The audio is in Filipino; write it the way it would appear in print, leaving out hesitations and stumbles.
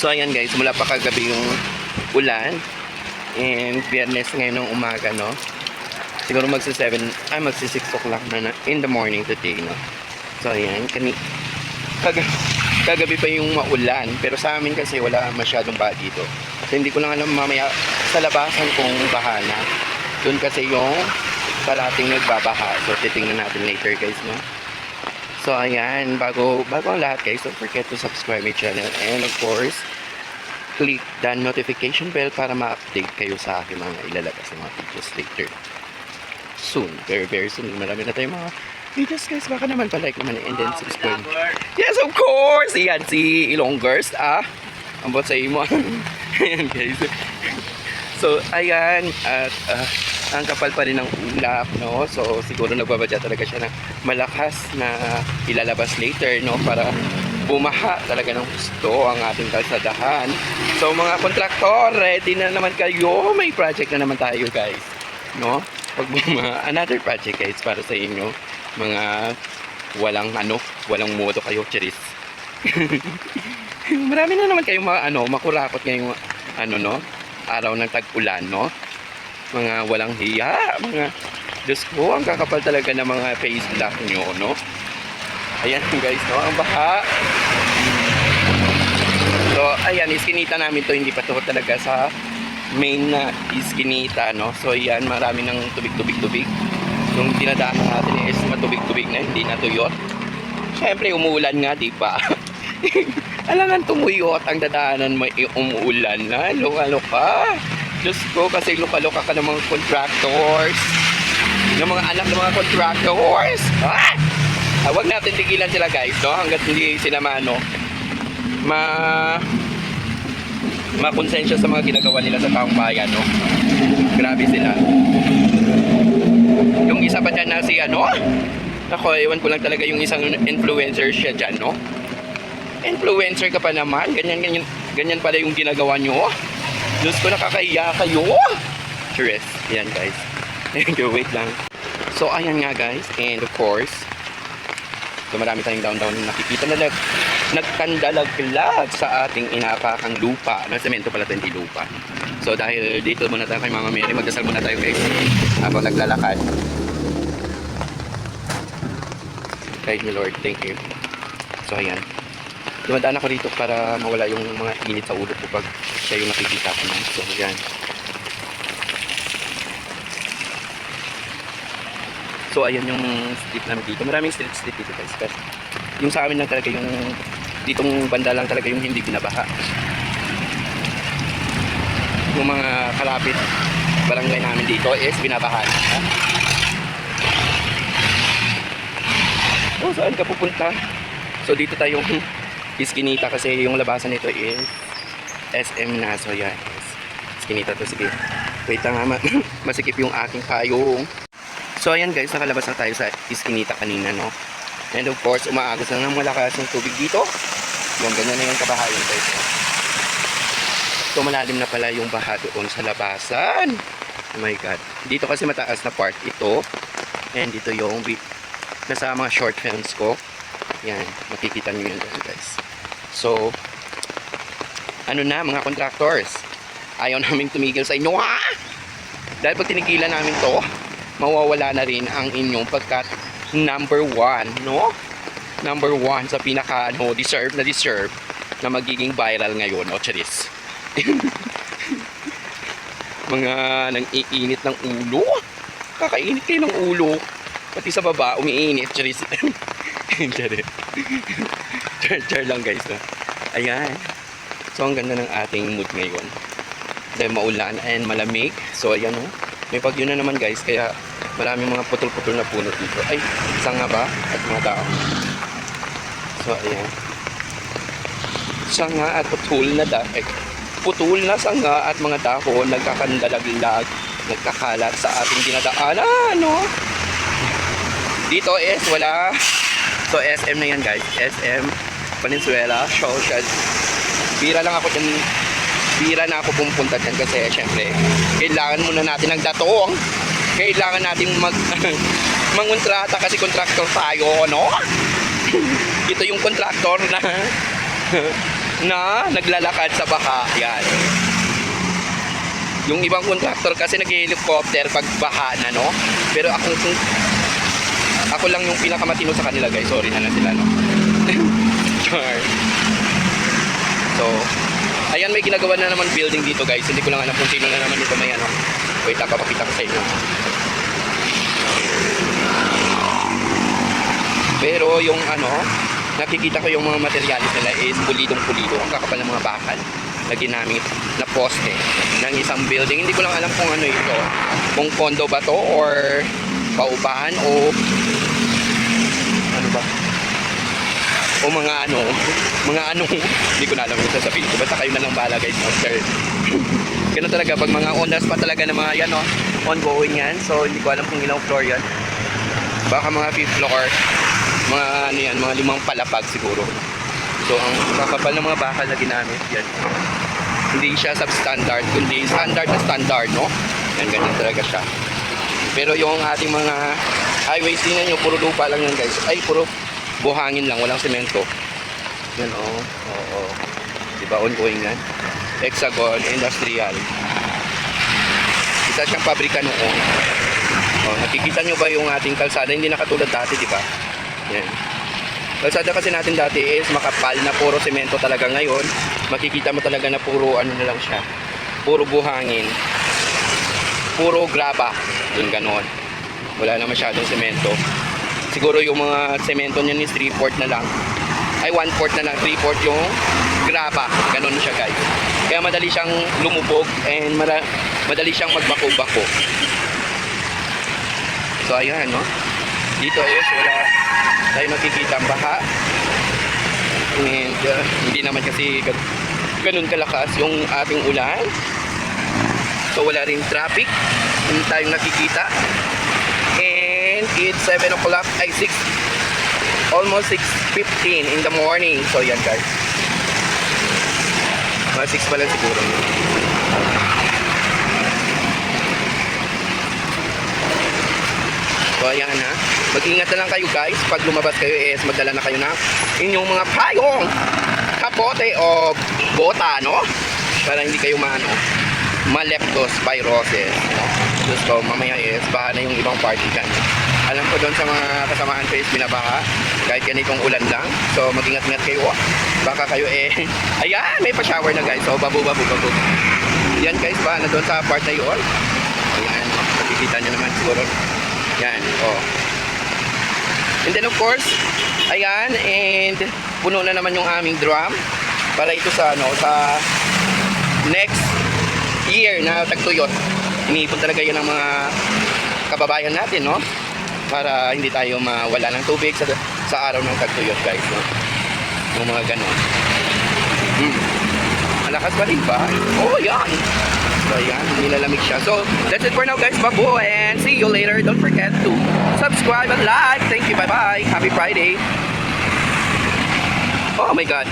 So ayan guys, mula pa kagabi yung ulan. And Biyernes ngayon ng umaga, no? Siguro magsi 6 o'clock na in the morning today, no? So ayan, kagabi pa yung maulan. Pero sa amin kasi wala masyadong baha dito. So hindi ko lang alam mamaya sa labasan kung baha na. Doon kasi yung parating nagbabaha. So titingnan natin later guys, no? So ayan, bago ang lahat guys, don't forget to subscribe my channel. And of course, click the notification bell para ma-update kayo sa aking mga ilalabas ng mga videos later. Soon, very very soon. Marami na tayong mga videos guys. Baka naman pa-like naman and then subscribe. Yes, of course! Ayan, si Ilonggers. Ambot sa imo. Ayan guys. So, ayan. At ang kapal pa rin ng ulap, no? So, siguro nagbabadya talaga siya ng malakas na ilalabas later, no? Para bumaha talaga ng gusto ang ating kalsadahan. So, mga kontraktor, ready na naman kayo. May project na naman tayo, guys. No? Pag bumaha, another project, guys, para sa inyo. Mga walang moto kayo, chiris. Marami na naman kayong makurakot ngayong, no? Araw ng tag-ulan, no? Mga walang hiya, mga Diyos ko, ang kakapal talaga ng mga face lock nyo, no? Ayan guys, no? Ang baha. So, ayan, iskinita namin to, hindi pa to talaga sa main na iskinita, no? So, ayan, marami ng tubig-tubig-tubig. Yung dinadaanan natin is matubig-tubig na, hindi natuyot. Siyempre, umuulan nga, di ba? Alangan tumuyot ang dadaanan mo, umuulan na, loka-loka. Diyos ko, kasi luka-luka ka ng mga contractors. Ng mga anak ng mga contractors. Huwag natin tigilan sila guys, no? Hanggat hindi sila makonsensya sa mga ginagawa nila sa taong bayan, no? Grabe sila. Yung isa pa dyan na si ako, ewan ko lang talaga yung isang influencer siya dyan, no? Influencer ka pa naman. Ganyan pala yung ginagawa nyo. Diyos ko, nakakahiya kayo. Cheers. Ayan guys. Wait lang. So ayan nga guys. And of course, so marami tayong down nakikita na nagkandalaglag sa ating inaapakang lupa. Semento pala ito, hindi lupa. So dahil dito muna tayo kay Mama Mary, magdasal muna tayo guys habang naglalakad. Thank you Lord. Thank you. So ayan. Dumadaan ako dito para mawala yung mga init sa ulo ko pag siya yung nakikita ko na. So, yan. So, ayan yung street namin dito. Maraming street dito guys. Pero yung sa amin lang talaga yung ditong banda lang talaga yung hindi binabaha. Yung mga kalapit barangay namin dito is binabaha. Oh, saan ka pupunta? So, dito tayong iskinita kasi yung labasan nito is SM na. So yan, iskinita to. Sige, wait lang nga, masikip yung aking payong. So ayan guys, nakalabas na tayo sa iskinita kanina, no? And of course, umaagos na ng malakas yung tubig dito. Yung ganyan na yung kabahayan guys, no? So malalim na pala yung baha doon sa labasan. Oh my god, dito kasi mataas na part ito. And dito yung nasa mga short films ko. Yan, makikita nyo yun guys. So, mga contractors, ayaw namin tumigil sa inyo, ha? Dahil pag tinigilan namin to, mawawala na rin ang inyong pagkat number 1, no? Number 1 sa pinaka, deserve na magiging viral ngayon, charis. Mga nang-iinit ng ulo. Kakainit kayo ng ulo. Pati sa baba, umiinit, charis. Char lang guys, no? Ayan. So ang ganda ng ating mood ngayon dahil maulan and malamig. So ayan, no? May bagyo na naman guys, kaya maraming mga putol-putol na puno dito. Ay, sanga ba? At mga dahon. So ayan, sanga at putol na sanga at mga dahon nagkakandalaglag, nagkakalat sa ating dinadaanan, no? Dito is wala. So SM na yan guys, SM Valenzuela Social. Bira na ako pumunta dyan kasi syempre kailangan muna natin ng datong. Kailangan natin mangontrata kasi kontraktor tayo, no? Ito yung kontraktor na na naglalakad sa baha. Yan. Yung ibang contractor kasi nag-helicopter pag baha na, no? Pero ako lang yung pinakamatino sa kanila, guys. Sorry na lang sila, no? Char. So, ayan, may ginagawa na naman building dito, guys. Hindi ko lang alam kung sino na naman ito may ano. Wait, papakita ko sa inyo. Pero yung ano, nakikita ko yung mga materialis nila is pulidong-pulido. Ang kakapal ng mga bakal na ginamit na poste ng isang building. Hindi ko lang alam kung ano ito. Kung condo ba to or paupahan o ano ba? O mga ano, hindi ko na alam kung sasabihin ko. Basta kayo na lang bahala, guys. After. Ganun talaga, pag mga owners pa talaga na mga yan, no? Ongoing yan. So, hindi ko alam kung ilang floor yan. Baka mga 5th floor. Mga ano yan, mga 5 palapag siguro. So, ang kakapal ng mga bakal na ginamit yan. Hindi siya substandard, kundi standard na standard, no? Yan, ganyan talaga siya. Pero yung ating mga highways, tingnan nyo, puro lupa lang yan, guys. Ay, puro buhangin lang, walang semento. Yan, oh. Oo. Diba, ongoing yan? Hexagon Industrial. Isa siyang pabrika noon. Oh, nakikita nyo ba yung ating kalsada? Hindi na katulad dati, diba? Yan. Kalsada kasi natin dati is makapal na puro semento talaga. Ngayon, makikita mo talaga na puro ano na lang siya. Puro buhangin. Puro graba. Yung ganon. Wala na masyadong semento. Siguro yung mga semento niyan is 3/4 na lang. Ay 1/4 na lang. 3/4 yung graba. Ganon siya, guys. Kaya madali siyang lumubog and madali siyang magbako-bako. So ayan, no? Dito is wala tayo nakikita ang baha. And hindi naman kasi ganun kalakas yung ating ulan. So wala rin traffic. Hindi tayong nakikita. And it's 7 o'clock, ay 6, almost 6:15 in the morning. So yan, guys. Mga 6 pa lang siguro. So ayan, ha. Mag-ingat na lang kayo, guys. Pag lumabas kayo is magdala na kayo ng inyong mga payong, kapote o bota, no? Para hindi kayo maleptospirosis, no? So mamaya is baha na yung ibang party dyan. Alam ko doon sa mga kasamaan ko is binabaha kahit ganitong ulan lang. So mag-ingat-ingat kayo. Baka kayo ayan, may pa-shower na, guys. So babu. Yan, guys, baha na doon sa part na yun. Ayan, makikita nyo naman siguro. Yan, oh. And then of course, ayan, and puno na naman yung aming drum para ito sa sa next year na tagtuyot. Iniipon talaga yun ng mga kababayan natin, no? Para hindi tayo mawala ng tubig sa araw ng tagtuyot, guys, no? Yung mga ganon. Malakas pa rin ba? Oh, yan. So, ayan, nilalamig siya. So, that's it for now, guys. Babu, and see you later. Don't forget to subscribe and like. Thank you. Bye-bye. Happy Friday. Oh my God.